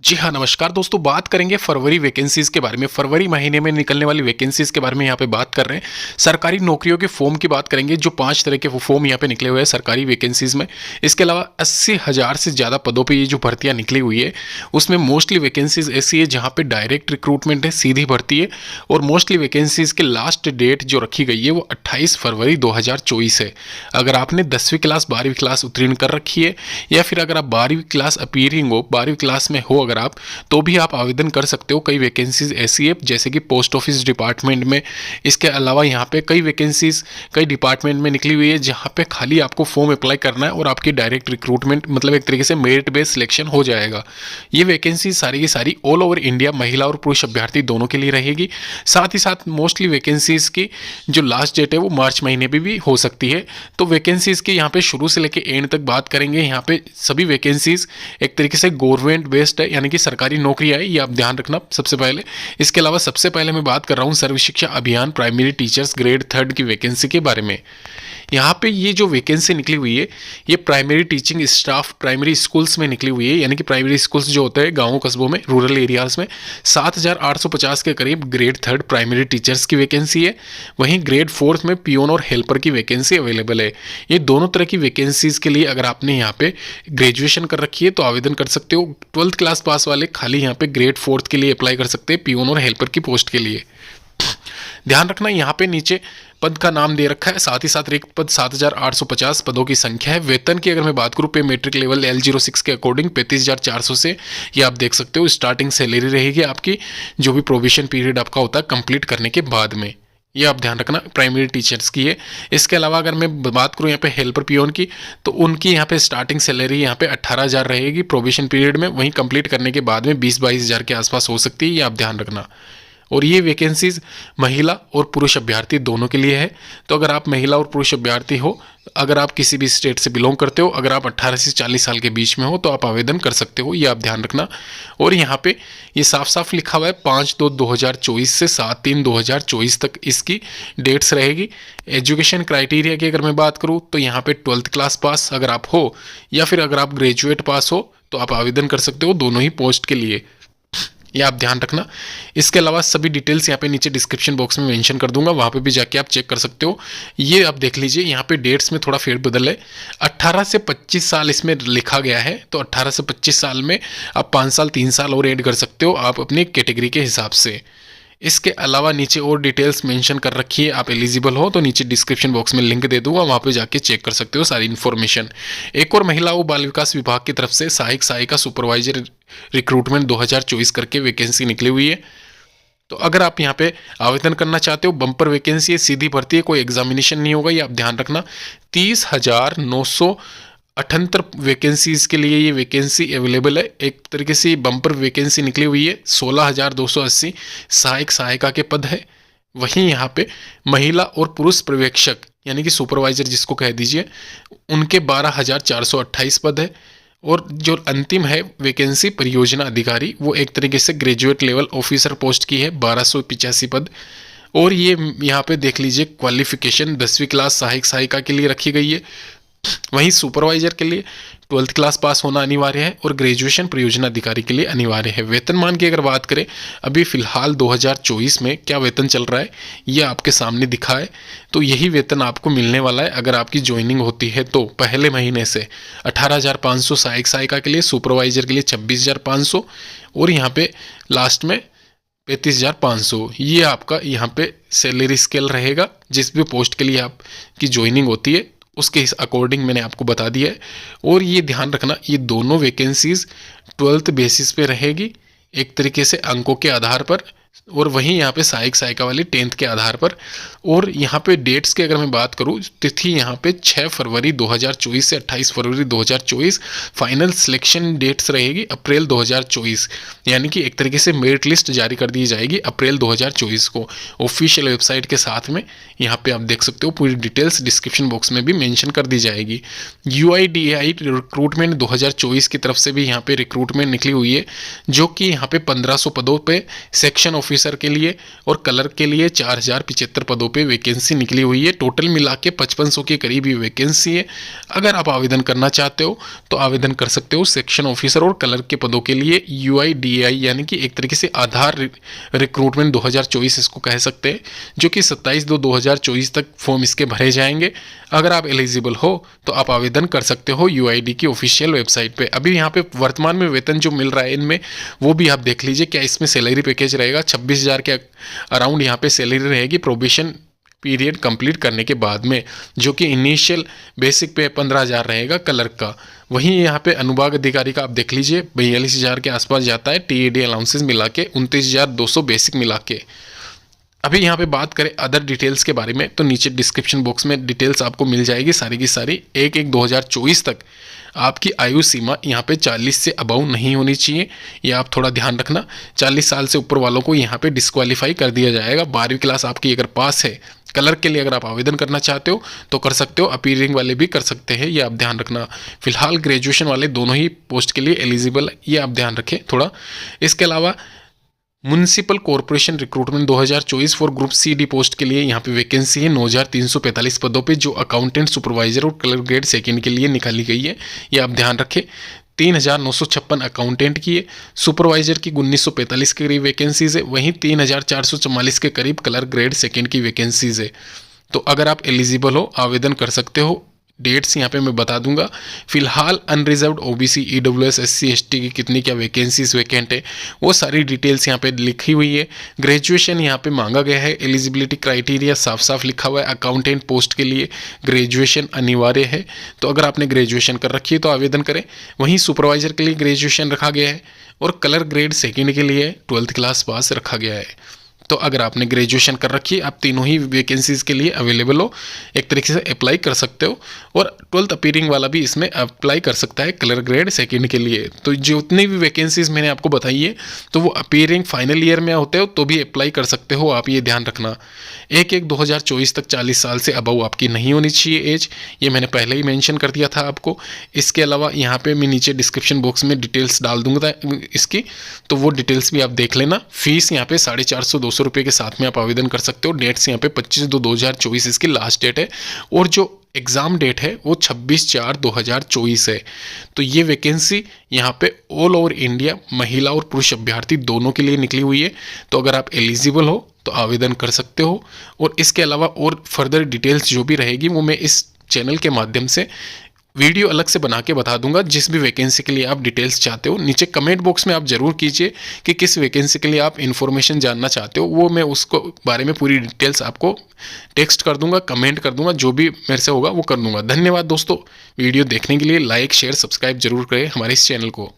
जी हाँ, नमस्कार दोस्तों। बात करेंगे फरवरी वैकेंसीज़ के बारे में। फरवरी महीने में निकलने वाली वैकेंसीज़ के बारे में यहाँ पे बात कर रहे हैं। सरकारी नौकरियों के फॉर्म की बात करेंगे, जो 5 तरह के वो फॉर्म यहाँ पे निकले हुए हैं सरकारी वैकेंसीज़ में। इसके अलावा 80,000 से ज़्यादा पदों पे ये जो भर्तियाँ निकली हुई है, उसमें मोस्टली वैकेंसीज़ ऐसी है जहाँ पे डायरेक्ट रिक्रूटमेंट है, सीधी भर्ती है। और मोस्टली वैकेंसीज़ की लास्ट डेट जो रखी गई है वो 28 फरवरी 2024 है। अगर आपने 10वीं क्लास 12वीं क्लास उत्तीर्ण कर रखी है, या फिर अगर आप 12वीं क्लास अपीयरिंग हो, 12वीं क्लास में हो अगर आप, तो भी आप आवेदन कर सकते हो। कई वैकेंसीज ऐसी है जैसे कि पोस्ट ऑफिस डिपार्टमेंट में। इसके अलावा यहाँ पे कई वैकेंसीज कई डिपार्टमेंट में निकली हुई है जहाँ पे खाली आपको फॉर्म अप्लाई करना है और आपकी डायरेक्ट रिक्रूटमेंट, मतलब एक तरीके से मेरिट बेस्ड सिलेक्शन हो जाएगा। ये वैकेंसी सारी की सारी ऑल ओवर इंडिया महिला और पुरुष अभ्यर्थी दोनों के लिए रहेगी। साथ ही साथ मोस्टली वैकेंसीज की जो लास्ट डेट है वो मार्च महीने में भी हो सकती है। तो वैकेंसीज की यहाँ पे शुरू से लेकर एंड तक बात करेंगे। यहाँ पे सभी वैकेंसीज एक तरीके से गवर्नमेंट बेस्ड है, यानी कि सरकारी नौकरी है, ये आप ध्यान रखना सबसे पहले। इसके अलावा सबसे पहले मैं बात कर रहा हूँ सर्व शिक्षा अभियान प्राइमरी टीचर्स ग्रेड 3 की वैकेंसी के बारे में। यहाँ पे ये जो वैकेंसी निकली हुई है ये primary teaching staff primary schools में निकली हुई है, यानी कि प्राइमरी स्कूल्स जो होते हैं गाँवों कस्बों में, रूरल एरियाज में। 7,850 के करीब ग्रेड 3 प्राइमरी टीचर्स की वैकेंसी है। वहीं ग्रेड 4 में पियोन और हेल्पर की वैकेंसी अवेलेबल है। ये दोनों तरह की वैकेंसीज के लिए अगर आपने यहाँ पे ग्रेजुएशन कर रखी है तो आवेदन कर सकते हो। 12th क्लास पास वाले खाली यहाँ पे ग्रेड 4 के लिए अप्लाई कर सकते हैं, पियोन और हेल्पर की पोस्ट के लिए। ध्यान रखना यहाँ पे नीचे पद का नाम दे रखा है, साथ ही साथ रिक्त पद 7,850 पदों की संख्या है। वेतन की अगर मैं बात करूँ पे मेट्रिक लेवल L06 के अकॉर्डिंग 35,400 से ये आप देख सकते हो स्टार्टिंग सैलरी रहेगी आपकी, जो भी प्रोविजन पीरियड आपका होता है कंप्लीट करने के बाद में। ये आप ध्यान रखना प्राइमरी टीचर्स की है। इसके अलावा अगर मैं बात करूँ यहाँ पे हेल्पर पियोन की, तो उनकी यहाँ पे स्टार्टिंग सैलरी यहाँ पे 18,000 रहेगी प्रोविजन पीरियड में, वहीं कंप्लीट करने के बाद में 20-22,000 के आसपास हो सकती है, ये आप ध्यान रखना। और ये वैकेंसीज महिला और पुरुष अभ्यर्थी दोनों के लिए है। तो अगर आप महिला और पुरुष अभ्यर्थी हो, अगर आप किसी भी स्टेट से बिलोंग करते हो, अगर आप 18 से 40 साल के बीच में हो तो आप आवेदन कर सकते हो, ये आप ध्यान रखना। और यहाँ पे ये साफ साफ लिखा हुआ है 5/2/2024 से 7/3/2024 तक इसकी डेट्स रहेगी। एजुकेशन क्राइटेरिया की अगर मैं बात करूँ तो यहाँ पे 12th क्लास पास अगर आप हो, या फिर अगर आप ग्रेजुएट पास हो तो आप आवेदन कर सकते हो दोनों ही पोस्ट के लिए, ये आप ध्यान रखना। इसके अलावा सभी डिटेल्स यहाँ पे नीचे डिस्क्रिप्शन बॉक्स में मेंशन कर दूंगा, वहाँ पे भी जाके आप चेक कर सकते हो। ये आप देख लीजिए, यहाँ पे डेट्स में थोड़ा फेरबदल है। 18 से 25 साल इसमें लिखा गया है, तो 18 से 25 साल में आप 5 साल 3 साल और ऐड कर सकते हो आप अपनी कैटेगरी के हिसाब से। इसके अलावा नीचे और डिटेल्स मेंशन कर रखी है, आप एलिजिबल हो तो नीचे डिस्क्रिप्शन बॉक्स में लिंक दे दूंगा, वहाँ पे जाके चेक कर सकते हो सारी इन्फॉर्मेशन। एक और महिला व बाल विकास विभाग की तरफ से सहायक सहायिका सुपरवाइजर रिक्रूटमेंट 2024 करके वैकेंसी निकली हुई है। तो अगर आप यहाँ पे आवेदन करना चाहते हो, बम्पर वैकेंसी है, सीधी भर्ती है, कोई एग्जामिनेशन नहीं होगा, ये आप ध्यान रखना। 30,978 वैकेंसीज के लिए ये वैकेंसी अवेलेबल है। एक तरीके से बम्पर वैकेंसी निकली हुई है। 16,280 सहायक सहायिका के पद है। वहीं यहाँ पे महिला और पुरुष पर्यवेक्षक यानी कि सुपरवाइजर जिसको कह दीजिए, उनके 12,428 पद है। और जो अंतिम है वैकेंसी परियोजना अधिकारी, वो एक तरीके से ग्रेजुएट लेवल ऑफिसर पोस्ट की है, 1285 पद। और ये यहाँ पे देख लीजिए क्वालिफिकेशन 10वीं क्लास सहायक सहायिका के लिए रखी गई है। वहीं सुपरवाइजर के लिए 12th क्लास पास होना अनिवार्य है और ग्रेजुएशन परियोजना अधिकारी के लिए अनिवार्य है। वेतनमान की अगर बात करें, अभी फिलहाल 2024 में क्या वेतन चल रहा है ये आपके सामने दिखा है। तो यही वेतन आपको मिलने वाला है अगर आपकी ज्वाइनिंग होती है तो पहले महीने से 18,500 सहायक सहायिका के लिए, सुपरवाइजर के लिए 26,500 और यहाँ पे लास्ट में 35,500। ये आपका यहाँ पे सैलरी स्केल रहेगा जिस भी पोस्ट के लिए आपकी ज्वाइनिंग होती है, उसके इस अकॉर्डिंग मैंने आपको बता दिया है। और ये ध्यान रखना, ये दोनों वैकेंसीज 12th बेसिस पे रहेगी एक तरीके से अंकों के आधार पर, और वहीं यहाँ पे सहायक सहायिका वाली 10th के आधार पर। और यहाँ पे डेट्स की अगर मैं बात करूँ, तिथि यहाँ पे 6 फरवरी 2024 से 28 फरवरी 2024। फाइनल सिलेक्शन डेट्स रहेगी अप्रैल 2024, यानी कि एक तरीके से मेरिट लिस्ट जारी कर दी जाएगी अप्रैल 2024 को ऑफिशियल वेबसाइट के साथ में। यहाँ पे आप देख सकते हो पूरी डिटेल्स डिस्क्रिप्शन बॉक्स में भी मेंशन कर दी जाएगी। UIDAI रिक्रूटमेंट 2024 की तरफ से भी यहाँ पे रिक्रूटमेंट निकली हुई है, जो कि यहाँ पे 1500 पदों पे सेक्शन ऑफिसर के लिए और क्लर्क के लिए 4075 पदों पे वैकेंसी निकली हुई है। टोटल मिला के 5500 के करीब ये वैकेंसी है। अगर आप आवेदन करना चाहते हो तो आवेदन कर सकते हो सेक्शन ऑफिसर और क्लर्क के पदों के लिए। UIDAI यानी कि एक तरीके से आधार रिक्रूटमेंट 2024 इसको कह सकते हैं, जो कि 27/2/2024 तक फॉर्म इसके भरे जाएंगे। अगर आप एलिजिबल हो तो आप आवेदन कर सकते हो UID की ऑफिशियल वेबसाइट पे। अभी यहाँ पे वर्तमान में वेतन जो मिल रहा है इनमें, वो भी आप देख लीजिए क्या इसमें सैलरी पैकेज रहेगा। 26,000 के अराउंड यहाँ पे सैलरी रहेगी प्रोबेशन पीरियड कंप्लीट करने के बाद में, जो कि इनिशियल बेसिक पे 15,000 रहेगा क्लर्क का। वहीं यहाँ पे अनुभाग अधिकारी का आप देख लीजिए 42,000 के आसपास जाता है, TAD अलाउंसेस मिला के 29,200 बेसिक मिला के। अभी यहाँ पे बात करें अदर डिटेल्स के बारे में तो नीचे डिस्क्रिप्शन बॉक्स में डिटेल्स आपको मिल जाएगी सारी की सारी। 1/1/2024 तक आपकी आयु सीमा यहाँ पे 40 से अबव नहीं होनी चाहिए, ये आप थोड़ा ध्यान रखना। 40 साल से ऊपर वालों को यहाँ पे डिस्क्वालीफाई कर दिया जाएगा। 12वीं क्लास आपकी अगर पास है, क्लर्क के लिए अगर आप आवेदन करना चाहते हो तो कर सकते हो, अपीयरिंग वाले भी कर सकते हैं, ये आप ध्यान रखना। फिलहाल ग्रेजुएशन वाले दोनों ही पोस्ट के लिए एलिजिबल है, ये आप ध्यान रखें थोड़ा। इसके अलावा municipal corporation recruitment 2024 for group CD post के लिए यहाँ पे वैकेंसी है 9,345 पदों पे, जो अकाउंटेंट, सुपरवाइजर और क्लर्क ग्रेड सेकंड के लिए निकाली गई है, ये आप ध्यान रखें। 3,956 अकाउंटेंट की है, सुपरवाइजर की 1,945 के करीब वैकेंसीज है, वहीं 3,444 के करीब क्लर्क ग्रेड सेकंड की वैकेंसीज है। तो अगर आप एलिजिबल हो आवेदन कर सकते हो। डेट्स यहाँ पे मैं बता दूंगा। फिलहाल unreserved OBC EWS SC ST की कितनी क्या वैकेंसीज वैकेंट है वो सारी डिटेल्स यहाँ पे लिखी हुई है। ग्रेजुएशन यहाँ पे मांगा गया है, एलिजिबिलिटी क्राइटेरिया साफ साफ लिखा हुआ है। अकाउंटेंट पोस्ट के लिए ग्रेजुएशन अनिवार्य है, तो अगर आपने ग्रेजुएशन कर रखी है तो आवेदन करें। वहीं सुपरवाइजर के लिए ग्रेजुएशन रखा गया है और क्लर्क ग्रेड सेकेंड के लिए 12th क्लास पास रखा गया है। तो अगर आपने ग्रेजुएशन कर रखी है आप तीनों ही वैकेंसीज के लिए अवेलेबल हो, एक तरीके से अप्लाई कर सकते हो। और 12th अपीयरिंग वाला भी इसमें अप्लाई कर सकता है क्लर्क ग्रेड सेकंड के लिए। तो जितनी भी वैकेंसीज मैंने आपको बताई है तो वो अपीयरिंग फाइनल ईयर में होते हो तो भी अप्लाई कर सकते हो आप, ये ध्यान रखना। 1/1/2024 तक 40 साल से अबव आपकी नहीं होनी चाहिए एज, ये मैंने पहले ही मेंशन कर दिया था आपको। इसके अलावा यहाँ पे मैं नीचे डिस्क्रिप्शन बॉक्स में डिटेल्स डाल दूंगा इसकी, तो वो डिटेल्स भी आप देख लेना। फीस यहाँ पे 450-200 रुपये के साथ में आप आवेदन कर सकते हो। डेट्स यहाँ पे 25/2/2024 इसकी लास्ट डेट है और जो एग्ज़ाम डेट है वो 26/4/2024 है। तो ये वैकेंसी यहाँ पे ऑल ओवर इंडिया महिला और पुरुष अभ्यर्थी दोनों के लिए निकली हुई है। तो अगर आप एलिजिबल हो तो आवेदन कर सकते हो। और इसके अलावा और फर्दर डिटेल्स जो भी रहेगी वो मैं इस चैनल के माध्यम से वीडियो अलग से बना के बता दूंगा। जिस भी वैकेंसी के लिए आप डिटेल्स चाहते हो नीचे कमेंट बॉक्स में आप ज़रूर कीजिए कि किस वैकेंसी के लिए आप इन्फॉर्मेशन जानना चाहते हो, वो मैं उसको बारे में पूरी डिटेल्स आपको टेक्स्ट कर दूंगा, कमेंट कर दूंगा, जो भी मेरे से होगा वो कर दूंगा। धन्यवाद दोस्तों, वीडियो देखने के लिए। लाइक शेयर सब्सक्राइब जरूर करें हमारे इस चैनल को।